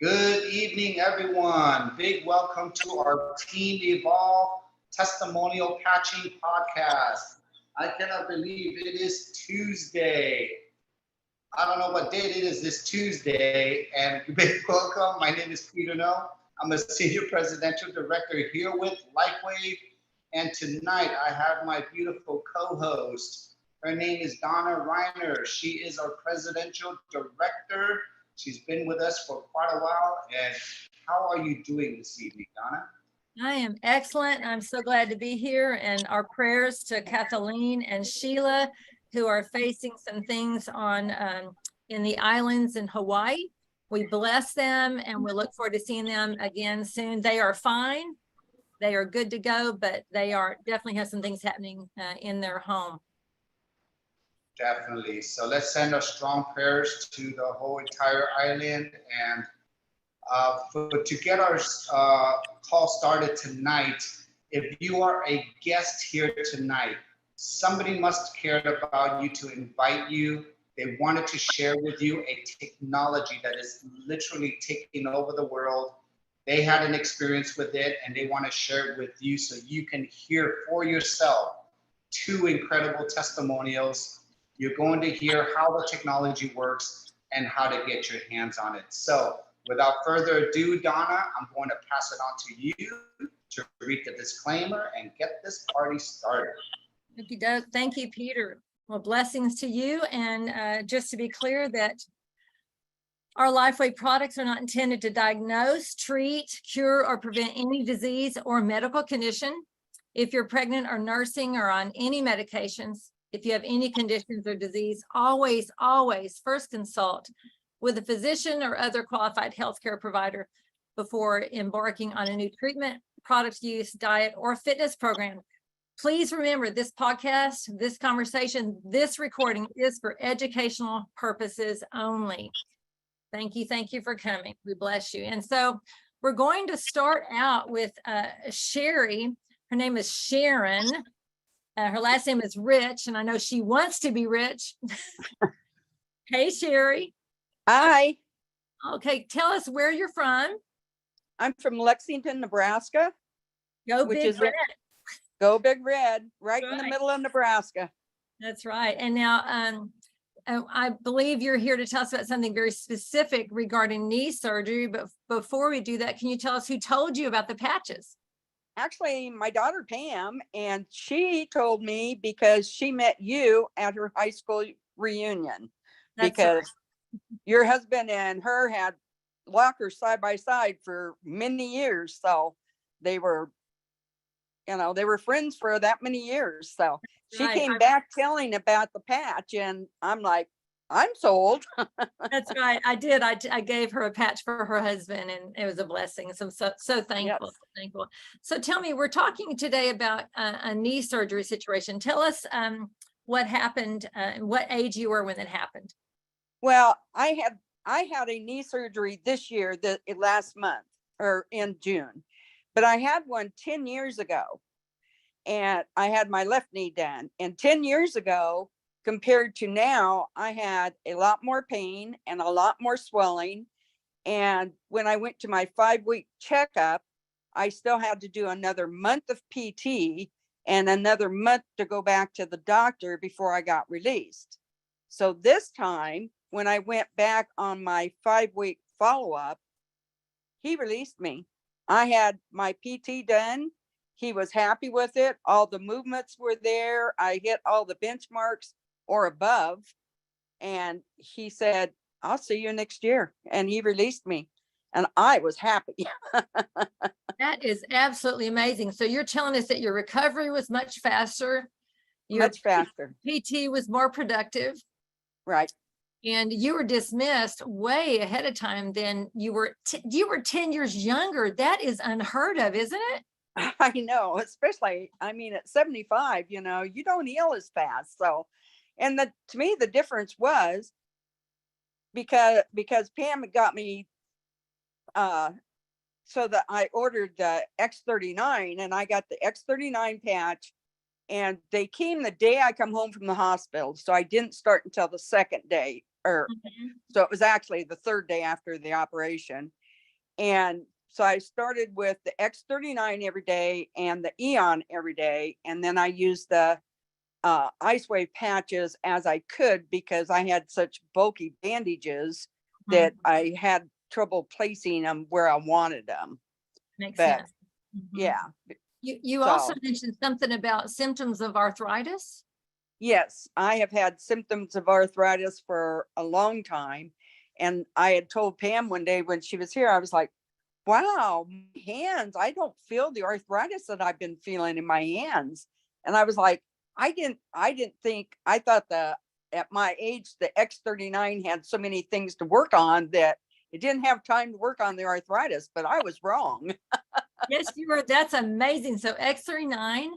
Good evening, everyone. Big welcome to our Team Evolve Testimonial Patching Podcast. I cannot believe it is Tuesday. I don't know what date it is this Tuesday. And big welcome. My name is Peter No. I'm a Senior Presidential Director here with LifeWave. And tonight I have my beautiful co-host. Her name is Donna Reiner. She is our Presidential Director. She's been with us for quite a while. And how are you doing this evening, Donna? I am excellent. I'm so glad to be here. And our prayers to Kathleen and Sheila, who are facing some things on in the islands in Hawaii. We bless them and we look forward to seeing them again soon. They are fine. They are good to go, but they are definitely have some things happening in their home. Definitely. So let's send our strong prayers to the whole entire island. And to get our call started tonight, if you are a guest here tonight, somebody must care about you to invite you. They wanted to share with you a technology that is literally taking over the world. They had an experience with it and they want to share it with you so you can hear for yourself two incredible testimonials. You're going to hear how the technology works and how to get your hands on it. So without further ado, Donna, I'm going to pass it on to you to read the disclaimer and get this party started. Thank you, Peter. Well, blessings to you. And just to be clear that our LifeWave products are not intended to diagnose, treat, cure, or prevent any disease or medical condition. If you're pregnant or nursing or on any medications, if you have any conditions or disease, always first consult with a physician or other qualified healthcare provider before embarking on a new treatment, product use, diet, or fitness program. Please remember this podcast, this conversation, this recording is for educational purposes only. Thank you for coming. We bless you. And so we're going to start out with Sherry. Her name is Sharon. Her last name is Rich, and I know she wants to be rich. Hey, Sherry. Hi. Okay, tell us where you're from. I'm from Lexington, Nebraska. Go Big Red. Go Big Red, right in the middle of Nebraska. That's right. And now I believe you're here to tell us about something very specific regarding knee surgery. But before we do that, can you tell us who told you about the patches? Actually, my daughter Pam, and she told me because she met you at her high school reunion. That's because right. Your husband and her had lockers side by side for many years. So they were, they were friends for that many years. So she came back telling about the patch, and I'm like, I'm sold. That's right. I did. I gave her a patch for her husband, and it was a blessing. So I'm so thankful. Yes. Thankful. So tell me, we're talking today about a knee surgery situation. Tell us what happened and what age you were when it happened. Well, I had a knee surgery this year, last month or in June, but I had one 10 years ago, and I had my left knee done. And 10 years ago, compared to now, I had a lot more pain and a lot more swelling. And when I went to my 5-week checkup, I still had to do another month of PT and another month to go back to the doctor before I got released. So this time, when I went back on my 5-week follow-up, he released me. I had my PT done. He was happy with it. All the movements were there. I hit all the benchmarks or above. And he said, I'll see you next year. And he released me. And I was happy. That is absolutely amazing. So you're telling us that your recovery was much faster. Much faster. PT was more productive. Right. And you were dismissed way ahead of time than you were. You were 10 years younger. That is unheard of, isn't it? I know, especially, at 75, you don't heal as fast. So, and to me, the difference was because Pam had got me, so that I ordered the X39, and I got the X39 patch, and they came the day I come home from the hospital. So I didn't start until the second day, so it was actually the third day after the operation. And so I started with the X39 every day and the Eon every day. And then I used the ice wave patches as I could, because I had such bulky bandages that I had trouble placing them where I wanted them. Makes But sense. yeah, You also So- mentioned something about symptoms of arthritis. yes, I have had symptoms of arthritis for a long time. And I had told Pam one day when she was here, I was like, wow, my hands, I don't feel the arthritis that I've been feeling in my hands. And I was like, I thought at my age, the X39 had so many things to work on that it didn't have time to work on the arthritis, but I was wrong. Yes, you were. That's amazing. So X39,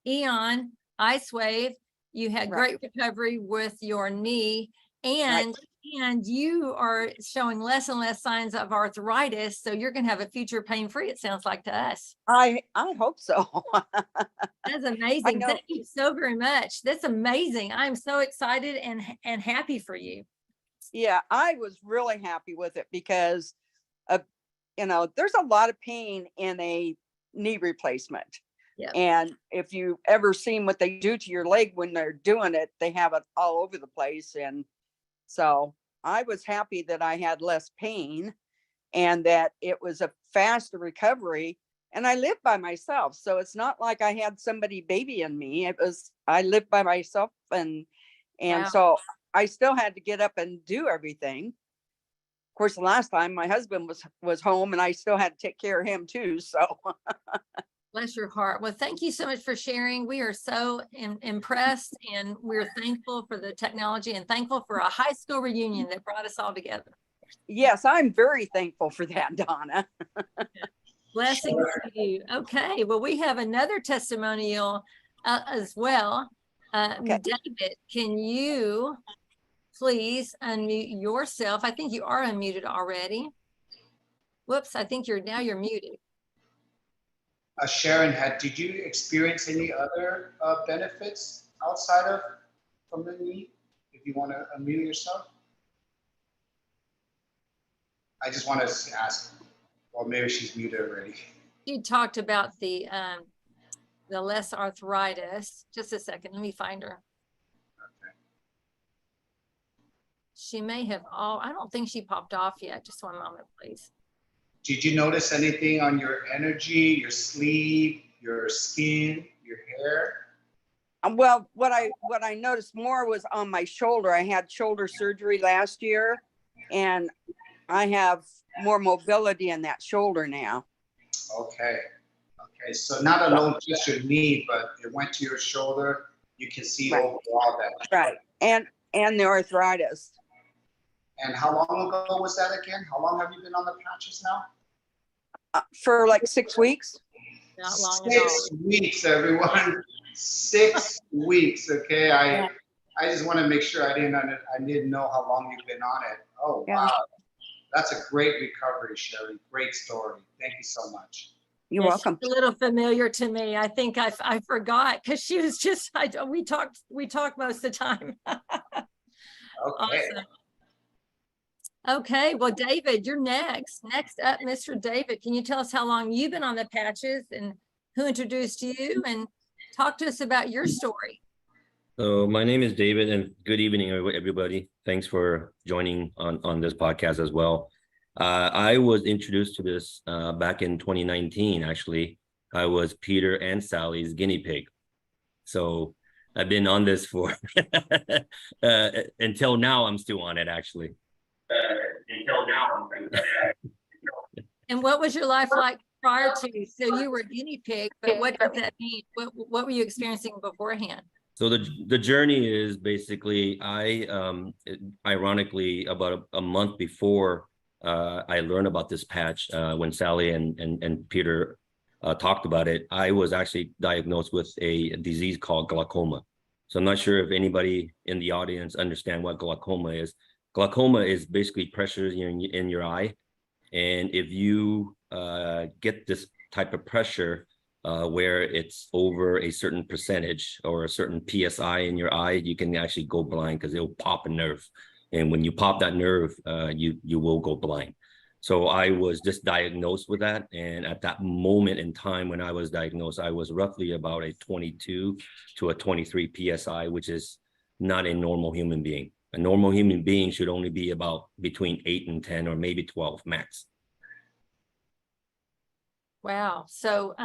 Eon, Ice Wave, you had great recovery with your knee, and you are showing less and less signs of arthritis. So you're going to have a future pain-free, it sounds like to us. I hope so. That's amazing. Thank you so very much. That's amazing. I'm so excited and happy for you. Yeah, I was really happy with it because there's a lot of pain in a knee replacement. Yep. And if you ever seen what they do to your leg when they're doing it, they have it all over the place. And so I was happy that I had less pain and that it was a faster recovery. And I lived by myself. So it's not like I had somebody babying me. I lived by myself, and Wow. So I still had to get up and do everything. Of course, the last time my husband was home, and I still had to take care of him too. So Bless your heart. Well, thank you so much for sharing. We are so impressed, and we're thankful for the technology and thankful for a high school reunion that brought us all together. yes, I'm very thankful for that, Donna. Blessings to you. Okay, well, we have another testimonial as well. Okay. David, can you please unmute yourself? I think you are unmuted already. Whoops, I think you're muted. Sharon, did you experience any other benefits outside from the knee? If you want to unmute yourself. I just want to ask, or maybe she's muted already. You talked about the less arthritis. Just a second, let me find her. Okay. She may have I don't think she popped off yet. Just one moment, please. Did you notice anything on your energy, your sleep, your skin, your hair? Well, what I noticed more was on my shoulder. I had shoulder surgery last year, and I have more mobility in that shoulder now. Okay. Okay. So not alone just your knee, but it went to your shoulder. You can see overall that. Right. And the arthritis. And how long ago was that again? How long have you been on the patches now? For like 6 weeks. Not long at all. 6 weeks, everyone. 6 weeks. Okay. I just want to make sure I didn't know how long you've been on it. Oh, Yeah. wow. That's a great recovery, Sherry. Great story. Thank you so much. You're Yeah, welcome. she's a little familiar to me. I think I forgot because she was just, we talked most of the time. Okay. Awesome. Okay, well, David, you're next. Next up, Mr. David, can you tell us how long you've been on the patches and who introduced you, and talk to us about your story? So my name is David, and good evening, everybody. Thanks for joining on this podcast as well. I was introduced to this back in 2019, actually. I was Peter and Sally's guinea pig. So I've been on this for until now. I'm still on it, actually. Until now. And what was your life like prior to? So you were a guinea pig, but what does that mean? What were you experiencing beforehand? So the journey is basically, ironically, about a month before I learned about this patch, when Sally and Peter talked about it, I was actually diagnosed with a disease called glaucoma. So I'm not sure if anybody in the audience understand what glaucoma is. Glaucoma is basically pressure in your eye. And if you get this type of pressure, where it's over a certain percentage or a certain PSI in your eye, you can actually go blind because it'll pop a nerve. And when you pop that nerve, you will go blind. So I was just diagnosed with that. And at that moment in time when I was diagnosed, I was roughly about a 22 to a 23 PSI, which is not a normal human being. A normal human being should only be about between 8 and 10 or maybe 12 max. Wow. So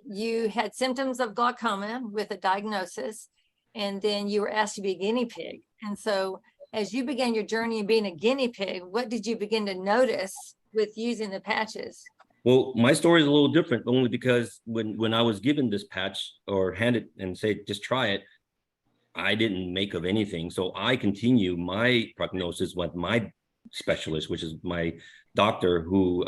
you had symptoms of glaucoma with a diagnosis, and then you were asked to be a guinea pig. And so as you began your journey of being a guinea pig, what did you begin to notice with using the patches? Well, my story is a little different, only because when I was given this patch or handed and say, just try it, I didn't make of anything. So I continue my prognosis with my specialist, which is my doctor, who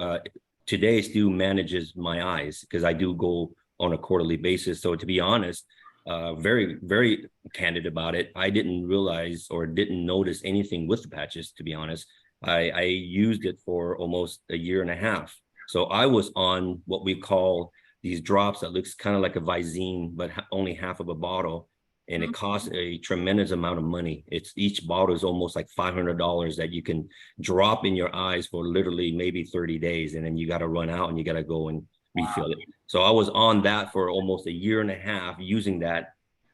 today still manages my eyes, because I do go on a quarterly basis. So to be honest, very, very candid about it, I didn't realize or didn't notice anything with the patches, to be honest. I used it for almost a year and a half. So I was on what we call these drops that looks kind of like a Visine, but only half of a bottle. And it costs a tremendous amount of money. Each bottle is almost like $500 that you can drop in your eyes for literally maybe 30 days. And then you got to run out and you got to go and refill it. So I was on that for almost a year and a half using that,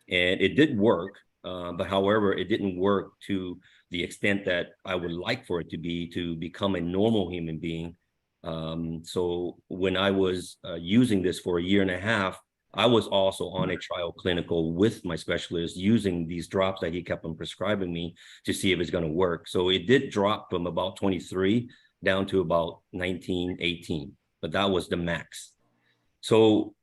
and it did work. But however, it didn't work to the extent that I would like for it to become a normal human being. So when I was using this for a year and a half, I was also on a trial clinical with my specialist using these drops that he kept on prescribing me to see if it's going to work. So it did drop from about 23 down to about 19, 18, but that was the max. So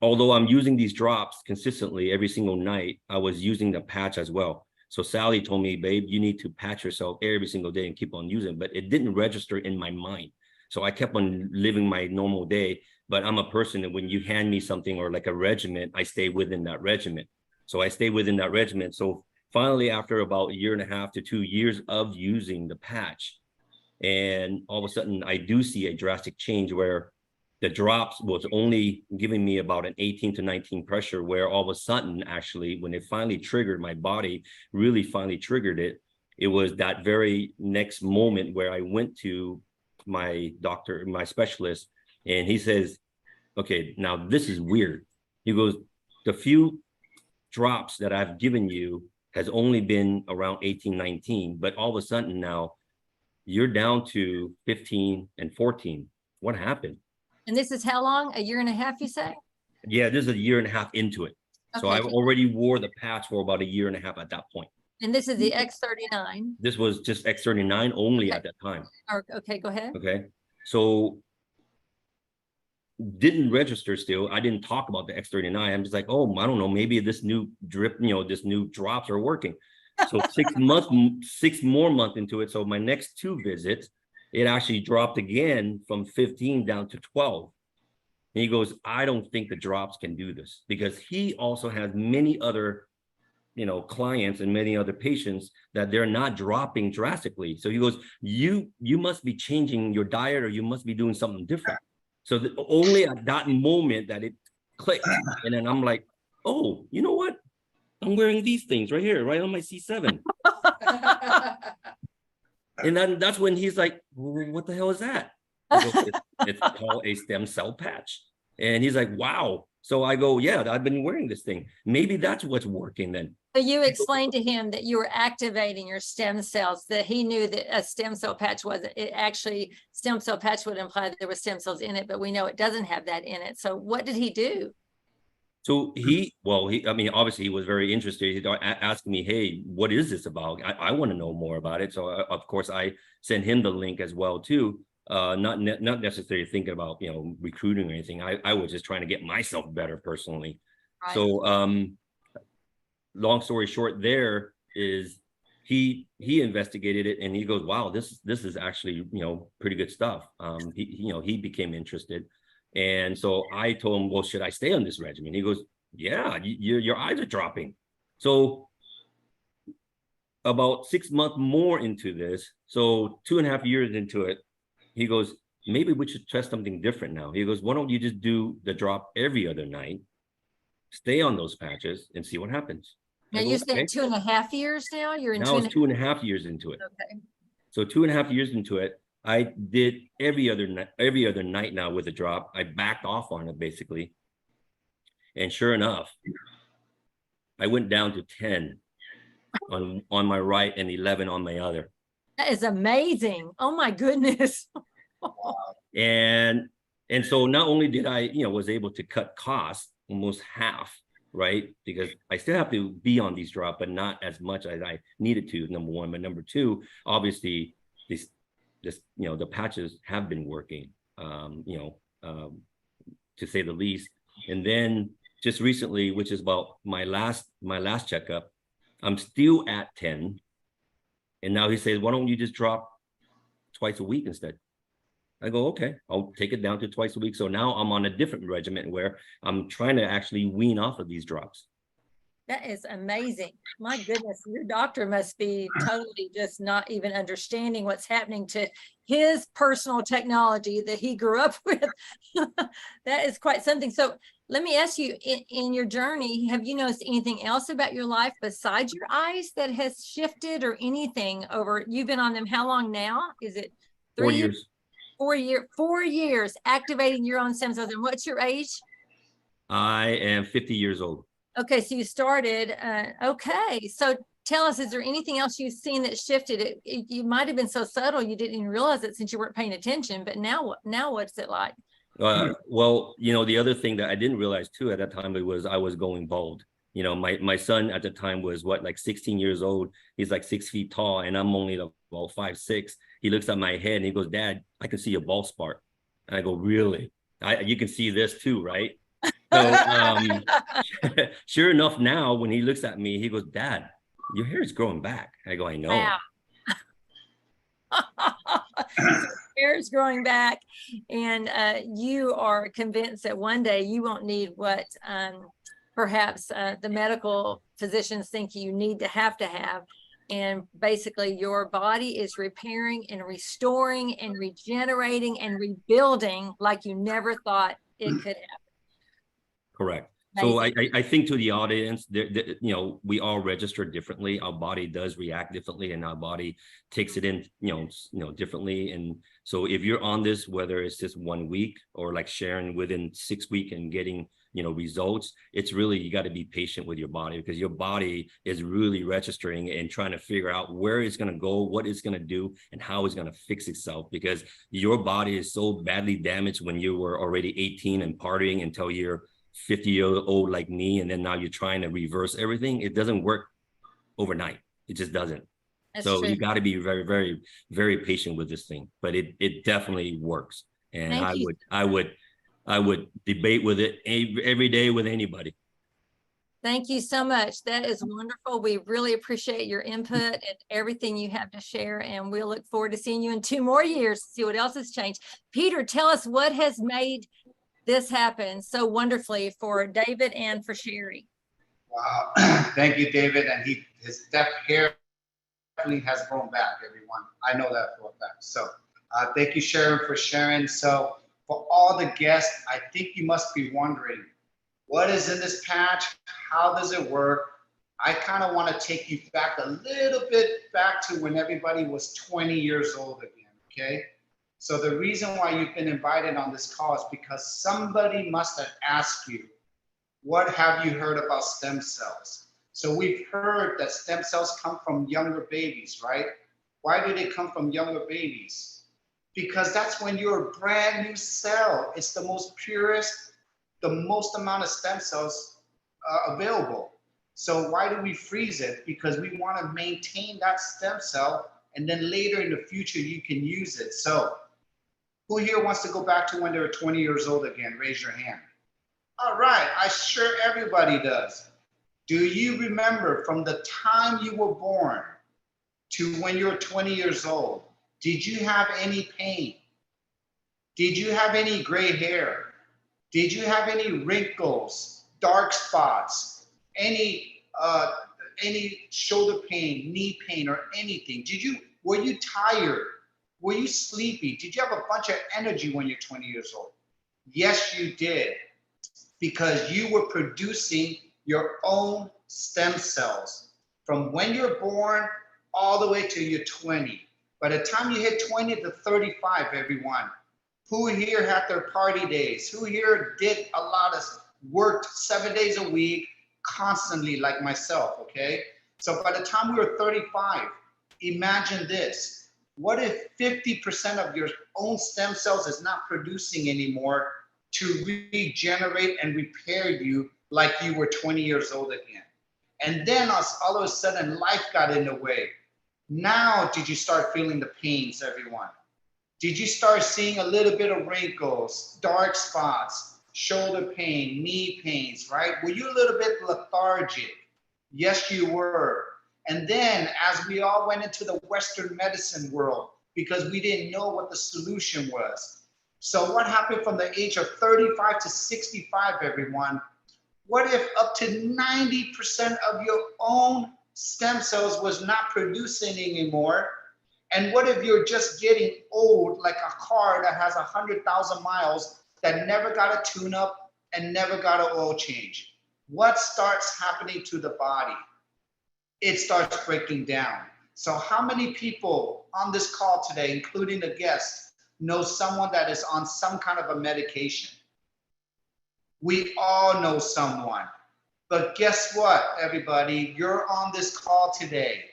although I'm using these drops consistently every single night, I was using the patch as well. So Sally told me, babe, you need to patch yourself every single day and keep on using, but it didn't register in my mind. So I kept on living my normal day. But I'm a person that when you hand me something or like a regimen, I stay within that regimen. So I stay within that regimen. So finally, after about a year and a half to 2 years of using the patch, and all of a sudden I do see a drastic change where the drops was only giving me about an 18 to 19 pressure, where all of a sudden, actually, when it finally triggered, my body really finally triggered it. It was that very next moment where I went to my doctor, my specialist, and he says, okay, now this is weird. He goes, the few drops that I've given you has only been around 18, 19, but all of a sudden now you're down to 15 and 14. What happened? And this is how long? A year and a half, you say? Yeah, this is a year and a half into it. So I already wore the patch for about a year and a half at that point. And this is the X39. This was just X39 only at that time. Okay, go ahead. Okay. So didn't register still. I didn't talk about the X39. I'm just like, oh, I don't know, maybe this new drip, this new drops are working. So 6 more months into it. So my next 2 visits, it actually dropped again from 15 down to 12. And he goes, I don't think the drops can do this, because he also has many other, clients and many other patients that they're not dropping drastically. So he goes, you must be changing your diet, or you must be doing something different. So only at that moment that it clicked. And then I'm like, oh, you know what? I'm wearing these things right here, right on my C7. And then that's when he's like, well, what the hell is that? I go, it's called a stem cell patch. And he's like, wow. So I go, yeah, I've been wearing this thing. Maybe that's what's working then. So you explained to him that you were activating your stem cells, that he knew that a stem cell patch wasn't. It actually, stem cell patch would imply that there were stem cells in it, but we know it doesn't have that in it. So what did he do? So obviously he was very interested. He asking me, hey, what is this about? I want to know more about it. So of course I sent him the link as well too. Not necessarily thinking about, recruiting or anything. I was just trying to get myself better personally. Right. So long story short, there is he investigated it and he goes, wow, this is actually, pretty good stuff. He became interested. And so I told him, well, should I stay on this regimen? He goes, yeah, your eyes are dropping. So about 6 months more into this, so 2.5 years into it, he goes, maybe we should test something different now. He goes, why don't you just do the drop every other night, stay on those patches and see what happens. Now you spent 2.5 years now? You're in now it's 2.5 years into it. Okay. So 2.5 years into it, I did every other night now with a drop. I backed off on it basically. And sure enough, I went down to 10 on my right and 11 on my other. That is amazing. Oh my goodness. And so not only did I, was able to cut costs almost half, right? Because I still have to be on these drops, but not as much as I needed to, number one. But number two, obviously, the patches have been working, to say the least. And then just recently, which is about my last checkup, I'm still at 10. And now he says, why don't you just drop twice a week instead? I go, okay, I'll take it down to twice a week. So now I'm on a different regimen where I'm trying to actually wean off of these drops. That is amazing. My goodness, your doctor must be totally just not even understanding what's happening to his personal technology that he grew up with. That is quite something. So let me ask you, in your journey, have you noticed anything else about your life besides your eyes that has shifted or anything over? You've been on them how long now? Is it 4 years? 4 years activating your own stem cells. And what's your age? I am 50 years old. Okay, so you started, okay. So tell us, is there anything else you've seen that shifted? You might have been so subtle you didn't even realize it since you weren't paying attention, but now what's it like? Well, the other thing that I didn't realize too at that time was I was going bald. My son at the time was like 16 years old. He's like 6 feet tall and I'm only about 5'6". He looks at my head and he goes, Dad, I can see a bald spot. And I go, really? You can see this too, right? So sure enough, now when he looks at me, he goes, Dad, your hair is growing back. I go, I know. Wow. Hair is growing back, and you are convinced that one day you won't need what perhaps the medical physicians think you need to have. And basically your body is repairing and restoring and regenerating and rebuilding like you never thought it could happen. Correct. So I think to the audience, we all register differently. Our body does react differently, and our body takes it in, differently. And so if you're on this, whether it's just 1 week or like Sharon within 6 weeks and getting, results, it's really, you got to be patient with your body because your body is really registering and trying to figure out where it's going to go, what it's going to do, and how it's going to fix itself, because your body is so badly damaged when you were already 18 and partying until you're 50-year-old like me, and then now you're trying to reverse everything. It doesn't work overnight. It just doesn't. That's so true. You got to be very, very, very patient with this thing, but it definitely works. And I would debate with it every day with anybody. Thank you so much. That is wonderful. We really appreciate your input and everything you have to share. And we'll look forward to seeing you in 2 more years, see what else has changed. Peter, tell us what has made this happen so wonderfully for David and for Sherry. Wow. Thank you, David. And his deaf hair definitely has grown back, everyone. I know that for a fact. So thank you, Sharon, for sharing. So for all the guests, I think you must be wondering, what is in this patch? How does it work? I kind of want to take you back a little bit back to when everybody was 20 years old again, okay? So the reason why you've been invited on this call is because somebody must have asked you, what have you heard about stem cells? So we've heard that stem cells come from younger babies, right? Why do they come from younger babies? Because that's when you're a brand new cell. It's the most purest, the most amount of stem cells available. So why do we freeze it? Because we want to maintain that stem cell, and then later in the future, you can use it. So who here wants to go back to when they were 20 years old again? Raise your hand. All right, I'm sure everybody does. Do you remember from the time you were born to when you're 20 years old, did you have any pain? Did you have any gray hair? Did you have any wrinkles, dark spots, any shoulder pain, knee pain, or anything? Were you tired? Were you sleepy? Did you have a bunch of energy when you're 20 years old? Yes, you did, because you were producing your own stem cells from when you're born all the way till you're 20. By the time you hit 20 to 35, everyone, who here had their party days? Who here did a lot of worked 7 days a week constantly like myself, okay? So by the time we were 35, imagine this. What if 50% of your own stem cells is not producing anymore to regenerate and repair you like you were 20 years old again? And then all of a sudden life got in the way. Now did you start feeling the pains, everyone? Did you start seeing a little bit of wrinkles, dark spots, shoulder pain, knee pains, right? Were you a little bit lethargic? Yes, you were. And then as we all went into the Western medicine world, because we didn't know what the solution was. So what happened from the age of 35 to 65, everyone? What if up to 90% of your own stem cells was not producing anymore? And what if you're just getting old, like a car that has 100,000 miles that never got a tune-up and never got an oil change? What starts happening to the body? It starts breaking down. So how many people on this call today, including the guest, know someone that is on some kind of a medication? We all know someone. But guess what, everybody? You're on this call today.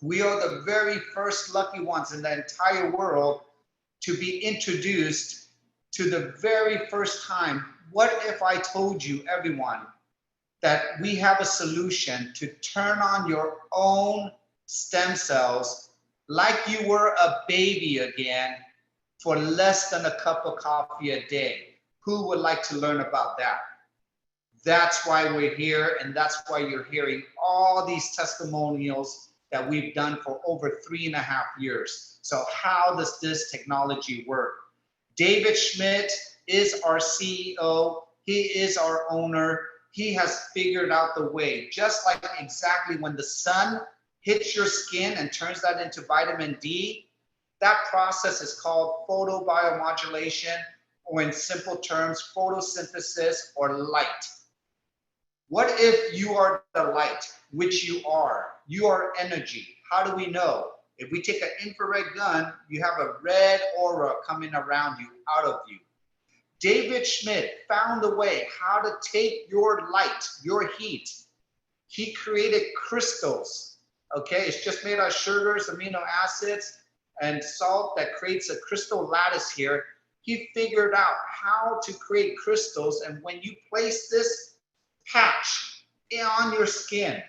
We are the very first lucky ones in the entire world to be introduced to the very first time. What if I told you, everyone, that we have a solution to turn on your own stem cells like you were a baby again for less than a cup of coffee a day? Who would like to learn about that? That's why we're here, and that's why you're hearing all these testimonials that we've done for over 3.5 years. So how does this technology work? David Schmidt is our CEO. He is our owner. He has figured out the way, just like exactly when the sun hits your skin and turns that into vitamin D. That process is called photobiomodulation, or in simple terms, photosynthesis or light. What if you are the light, which you are? You are energy. How do we know? If we take an infrared gun, you have a red aura coming around you, out of you. David Schmidt found a way how to take your light, your heat. He created crystals, okay? It's just made of sugars, amino acids, and salt that creates a crystal lattice here. He figured out how to create crystals, and when you place this patch on your skin,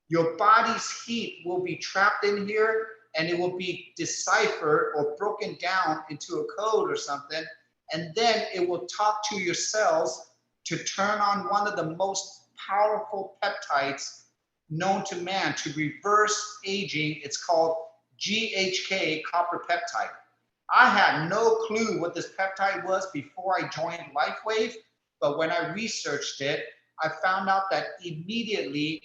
your body's heat will be trapped in here, and it will be deciphered or broken down into a code or something, and then it will talk to your cells to turn on one of the most powerful peptides known to man to reverse aging. It's called GHK copper peptide. I had no clue what this peptide was before I joined LifeWave, but when I researched it, I found out that immediately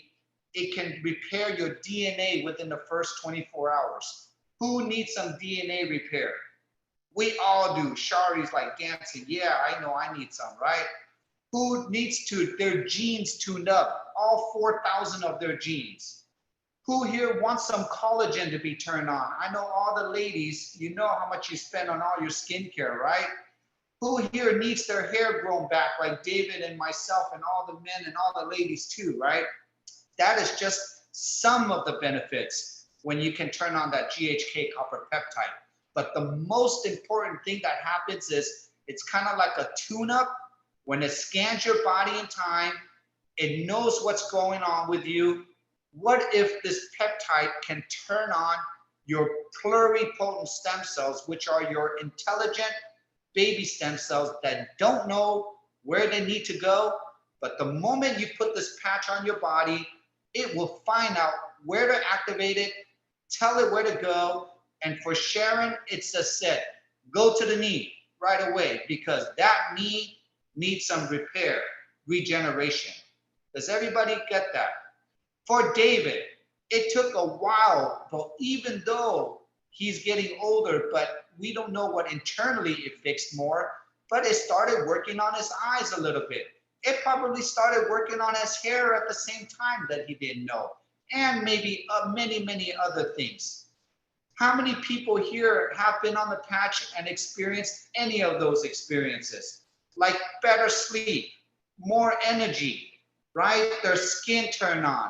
it can repair your DNA within the first 24 hours. Who needs some DNA repair? We all do. Shari's like dancing. Yeah, I know I need some, right? Who needs their genes tuned up? All 4,000 of their genes. Who here wants some collagen to be turned on? I know all the ladies, you know how much you spend on all your skincare, right? Who here needs their hair grown back like David and myself and all the men and all the ladies too, right? That is just some of the benefits when you can turn on that GHK copper peptide. But the most important thing that happens is it's kind of like a tune-up. When it scans your body in time, it knows what's going on with you. What if this peptide can turn on your pluripotent stem cells, which are your intelligent baby stem cells that don't know where they need to go, but the moment you put this patch on your body, it will find out where to activate it, tell it where to go, and for Sharon, it's a set. Go to the knee right away because that knee needs some repair, regeneration. Does everybody get that? For David, it took a while, but even though he's getting older, but we don't know what internally it fixed more, but it started working on his eyes a little bit. It probably started working on his hair at the same time that he didn't know, and maybe many, many other things. How many people here have been on the patch and experienced any of those experiences? Like better sleep, more energy, right? Their skin turn on.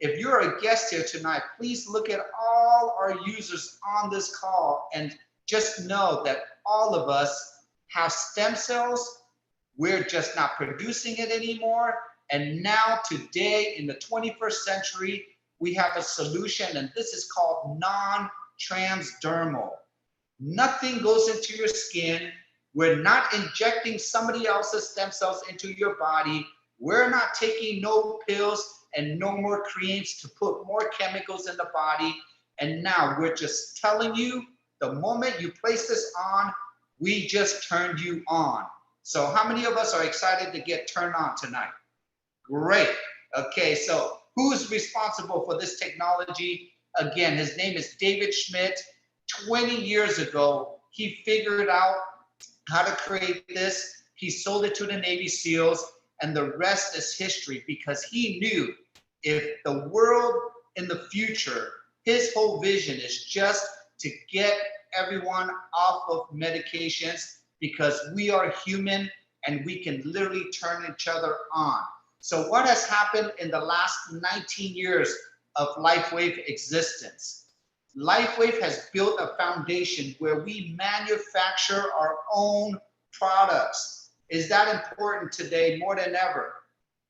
If you're a guest here tonight, please look at all our users on this call and just know that all of us have stem cells. We're just not producing it anymore. And now today in the 21st century, we have a solution, and this is called non-transdermal. Nothing goes into your skin. We're not injecting somebody else's stem cells into your body. We're not taking no pills and no more creams to put more chemicals in the body. And now we're just telling you, the moment you place this on, we just turned you on. So how many of us are excited to get turned on tonight? Great. Okay, so who's responsible for this technology? Again, his name is David Schmidt. 20 years ago, he figured out how to create this. He sold it to the Navy SEALs, and the rest is history, because he knew if the world in the future, his whole vision is just to get everyone off of medications, because we are human and we can literally turn each other on. So what has happened in the last 19 years of LifeWave existence? LifeWave has built a foundation where we manufacture our own products. Is that important today more than ever?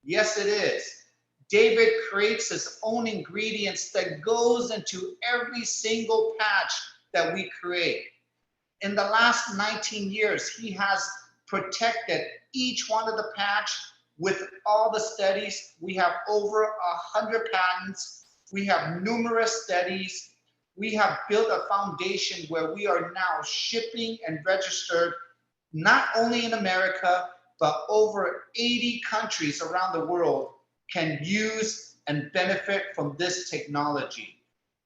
Yes, it is. David creates his own ingredients that goes into every single patch that we create. In the last 19 years, he has protected each one of the patch with all the studies. We have over 100 patents. We have numerous studies. We have built a foundation where we are now shipping and registered not only in America, but over 80 countries around the world can use and benefit from this technology.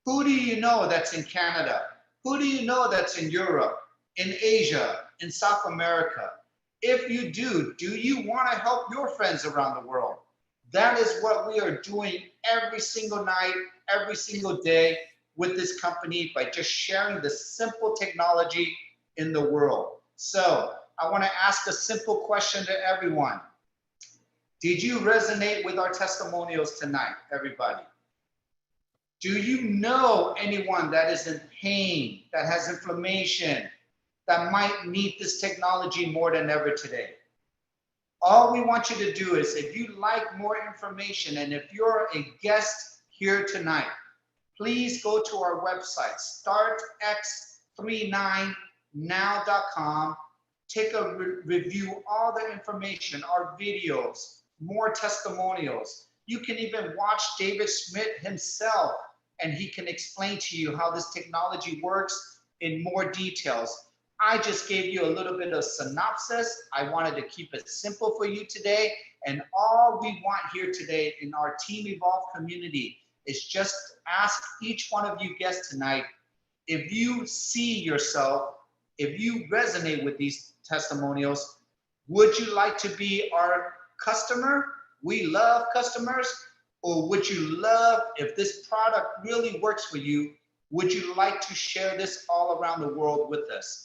Who do you know that's in Canada? Who do you know that's in Europe, in Asia, in South America? If you do you want to help your friends around the world? That is what we are doing every single night, every single day with this company, by just sharing the simple technology in the world. So I want to ask a simple question to everyone. Did you resonate with our testimonials tonight, everybody? Do you know anyone that is in pain, that has inflammation, that might need this technology more than ever today? All we want you to do is, if you like more information, and if you're a guest here tonight, please go to our website, startx39now.com. Take a review all the information, our videos, more testimonials. You can even watch David Schmidt himself, and he can explain to you how this technology works in more details. I just gave you a little bit of synopsis. I wanted to keep it simple for you today. And all we want here today in our Team Evolve community is just ask each one of you guests tonight, if you see yourself, if you resonate with these testimonials, would you like to be our customer? We love customers. Or would you love, if this product really works for you, would you like to share this all around the world with us?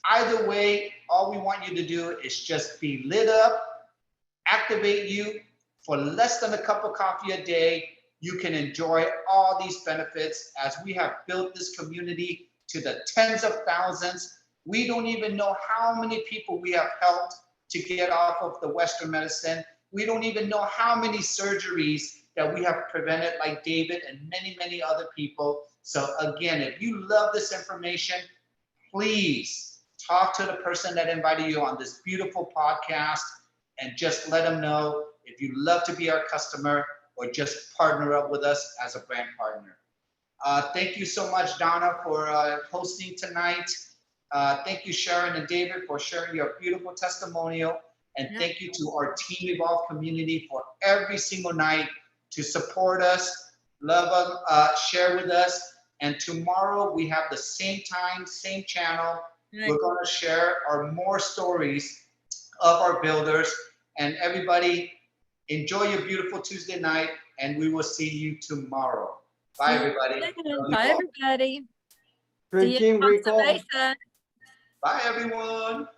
Either way, all we want you to do is just be lit up, activate you. For less than a cup of coffee a day, you can enjoy all these benefits, as we have built this community to the tens of thousands. We don't even know how many people we have helped to get off of the Western medicine. We don't even know how many surgeries that we have prevented, like David and many, many other people. So again, if you love this information, please talk to the person that invited you on this beautiful podcast, and just let them know if you love to be our customer or just partner up with us as a brand partner. Thank you so much, Donna, for hosting tonight. Thank you, Sharon and David, for sharing your beautiful testimonial. And thank you to our Team Evolve community for every single night to support us, love us, share with us. And tomorrow we have the same time, same channel. We're going to share our more stories of our builders. And everybody, enjoy your beautiful Tuesday night, and we will see you tomorrow. Bye, everybody. Bye, everybody. See you Drinking in Costa recall. Mesa. Bye, everyone.